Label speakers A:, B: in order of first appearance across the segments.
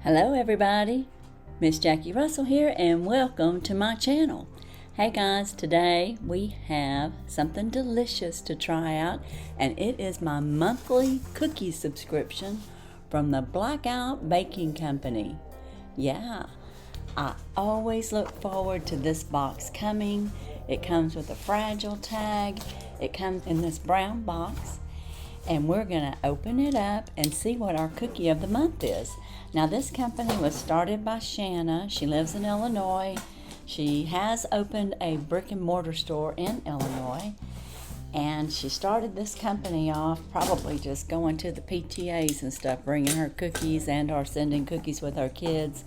A: Hello everybody, Miss Jackie Russell here and welcome to my channel. Hey guys, today we have something delicious to try out and it is my monthly cookie subscription from the BlackOut Baking Company. Yeah, I always look forward to this box coming. It comes with a fragile tag. It comes in this brown box. And we're going to open it up and see what our cookie of the month is. Now this company was started by Shanna. She lives in Illinois. She has opened a brick and mortar store in Illinois. And she started this company off probably just going to the PTAs and stuff, bringing her cookies and or sending cookies with her kids.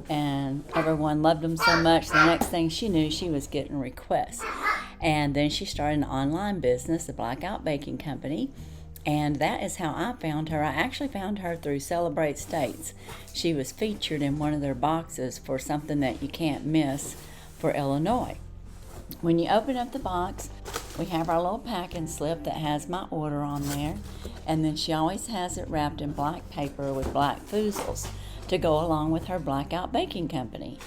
A: And everyone loved them so much, the next thing she knew, she was getting requests. And then she started an online business, the BlackOut Baking Company. And that is how I found her. I actually found her through Celebrate States. She was featured in one of their boxes for something that you can't miss for Illinois. When you open up the box, we have our little packing slip that has my order on there. And then she always has it wrapped in black paper with black foozles to go along with her BlackOut Baking Company.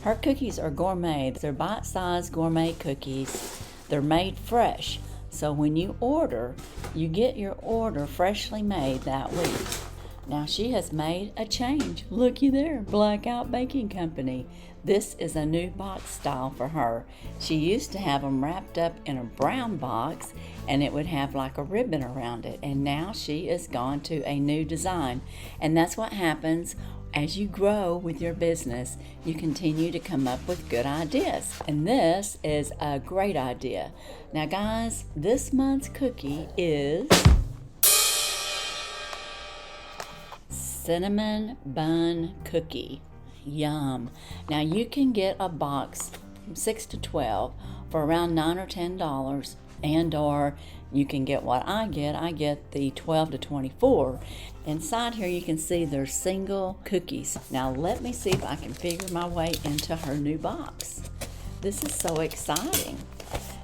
A: Her cookies are gourmet. They're bite-sized gourmet cookies. They're made fresh. So when you order, you get your order freshly made that week. Now she has made a change. Looky there, BlackOut Baking Company. This is a new box style for her. She used to have them wrapped up in a brown box and it would have like a ribbon around it. And now she has gone to a new design. And that's what happens as you grow with your business. You continue to come up with good ideas. And this is a great idea. Now guys, this month's cookie is cinnamon bun cookie. Yum. Now you can get a box from 6 to 12 for around $9 or $10, and or you can get what I get the 12 to 24. Inside here you can see there's single cookies. Now let me see if I can figure my way into her new box. This is so exciting.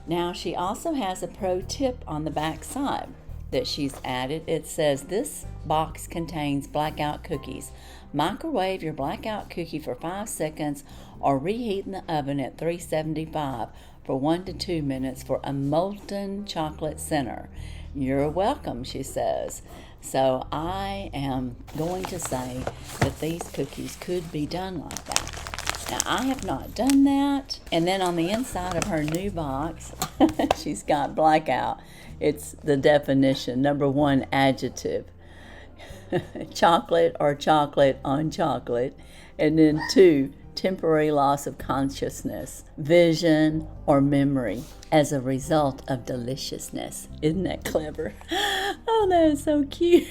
A: Now she also has a pro tip on the back side that she's added. It says this box contains BlackOut cookies. Microwave your BlackOut cookie for 5 seconds or reheat in the oven at 375 for 1 to 2 minutes for a molten chocolate center. You're welcome, she says. So I am going to say that these cookies could be done like that. Now I have not done that. And then on the inside of her new box, she's got BlackOut. It's the definition, number 1 adjective. Chocolate or chocolate on chocolate. And then 2, temporary loss of consciousness, vision, or memory as a result of deliciousness. Isn't that clever? Oh, that is so cute.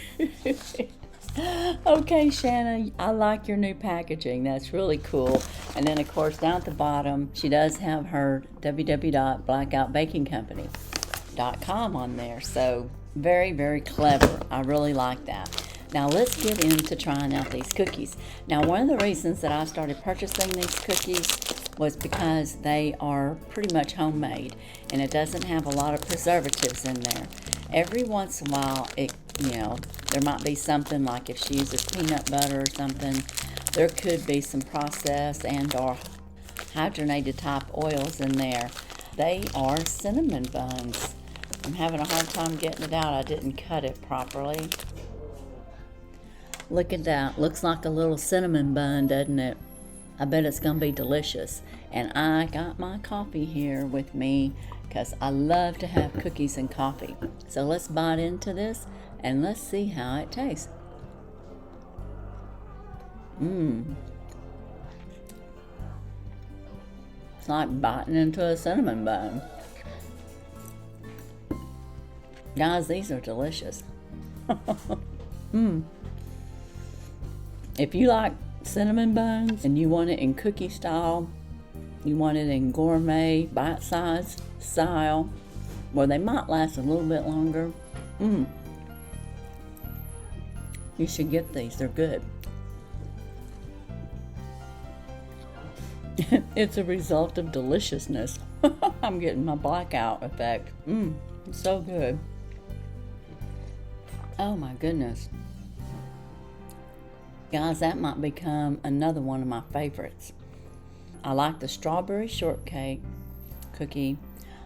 A: Okay, Shanna, I like your new packaging. That's really cool. And then, of course, down at the bottom, she does have her www.blackoutbakingcompany.com on there. So very, very clever. I really like that. Now let's get into trying out these cookies. Now one of the reasons that I started purchasing these cookies was because they are pretty much homemade and it doesn't have a lot of preservatives in there. Every once in a while, there might be something like if she uses peanut butter or something, there could be some processed and or hydrogenated type oils in there. They are cinnamon buns. I'm having a hard time getting it out. I didn't cut it properly. Look at that. Looks like a little cinnamon bun, doesn't it? I bet it's going to be delicious. And I got my coffee here with me because I love to have cookies and coffee. So let's bite into this and let's see how it tastes. It's like biting into a cinnamon bun. Guys, these are delicious. If you like cinnamon buns and you want it in cookie style, you want it in gourmet, bite-sized style, where they might last a little bit longer, you should get these. They're good. It's a result of deliciousness. I'm getting my BlackOut effect. It's so good. Oh my goodness. Guys, that might become another one of my favorites. I like the strawberry shortcake cookie.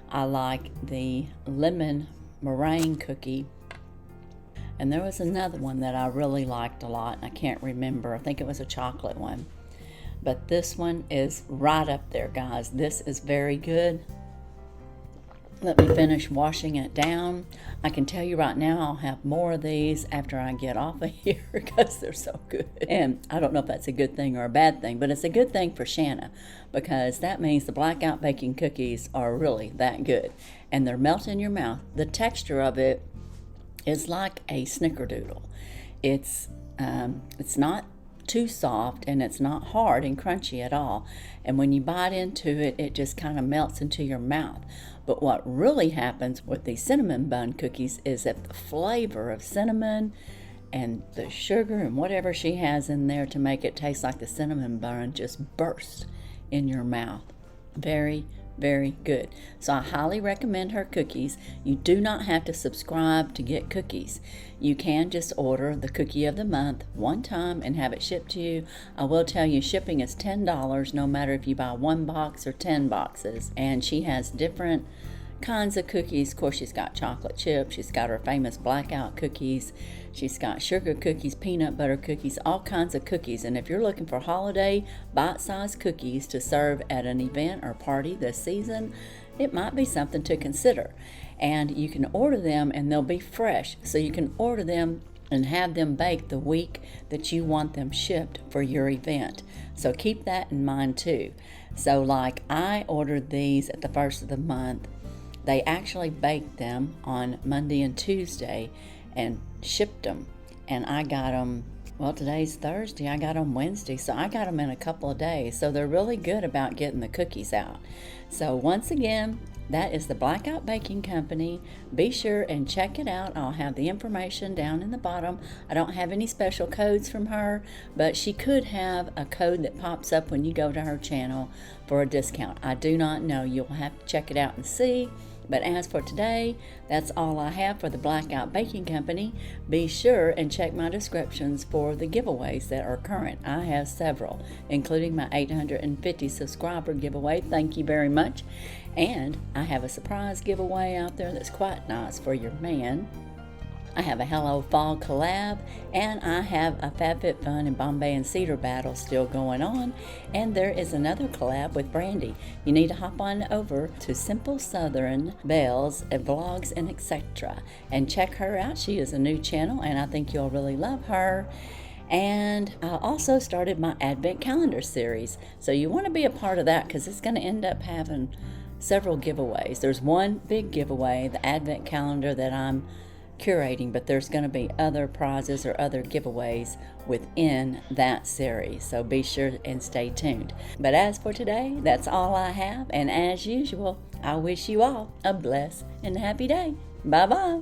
A: I like the lemon meringue cookie. And there was another one that I really liked a lot, and I can't remember. I think it was a chocolate one. But this one is right up there, guys. This is very good. Let me finish washing it down. I can tell you right now I'll have more of these after I get off of here because they're so good. And I don't know if that's a good thing or a bad thing, but it's a good thing for Shanna because that means the BlackOut Baking cookies are really that good. And they're melting in your mouth. The texture of it is like a snickerdoodle. It's not too soft and it's not hard and crunchy at all. And when you bite into it, it just kind of melts into your mouth. But what really happens with these cinnamon bun cookies is that the flavor of cinnamon and the sugar and whatever she has in there to make it taste like the cinnamon bun just bursts in your mouth. Very, very good. So I highly recommend her cookies. You do not have to subscribe to get cookies. You can just order the cookie of the month one time and have it shipped to you. I will tell you shipping is $10 no matter if you buy one box or 10 boxes. And she has different kinds of cookies. Of course, she's got chocolate chip. She's got her famous blackout cookies. She's got sugar cookies, peanut butter cookies, all kinds of cookies. And if you're looking for holiday bite-sized cookies to serve at an event or party this season, it might be something to consider. And you can order them and they'll be fresh. So you can order them and have them baked the week that you want them shipped for your event. So keep that in mind too. So like I ordered these at the first of the month. They actually baked them on Monday and Tuesday and shipped them. And I got them, well, today's Thursday. I got them Wednesday. So I got them in a couple of days. So they're really good about getting the cookies out. So once again, that is the BlackOut Baking Company. Be sure and check it out. I'll have the information down in the bottom. I don't have any special codes from her, but she could have a code that pops up when you go to her channel for a discount. I do not know. You'll have to check it out and see. But as for today, that's all I have for the BlackOut Baking Company. Be sure and check my descriptions for the giveaways that are current. I have several, including my 850 subscriber giveaway. Thank you very much. And I have a surprise giveaway out there that's quite nice for your man. I have a Hello Fall collab, and I have a Fabfitfun and Bombay and Cedar battle still going on, and there is another collab with Brandy. You need to hop on over to Simple Southern Bells and Vlogs and etc. and check her out. She is a new channel, and I think you'll really love her. And I also started my Advent Calendar series, so you want to be a part of that because it's going to end up having several giveaways. There's one big giveaway, the Advent Calendar, that I'm curating, but there's going to be other prizes or other giveaways within that series, so be sure and stay tuned. But as for today, that's all I have, and as usual, I wish you all a blessed and happy day. Bye bye.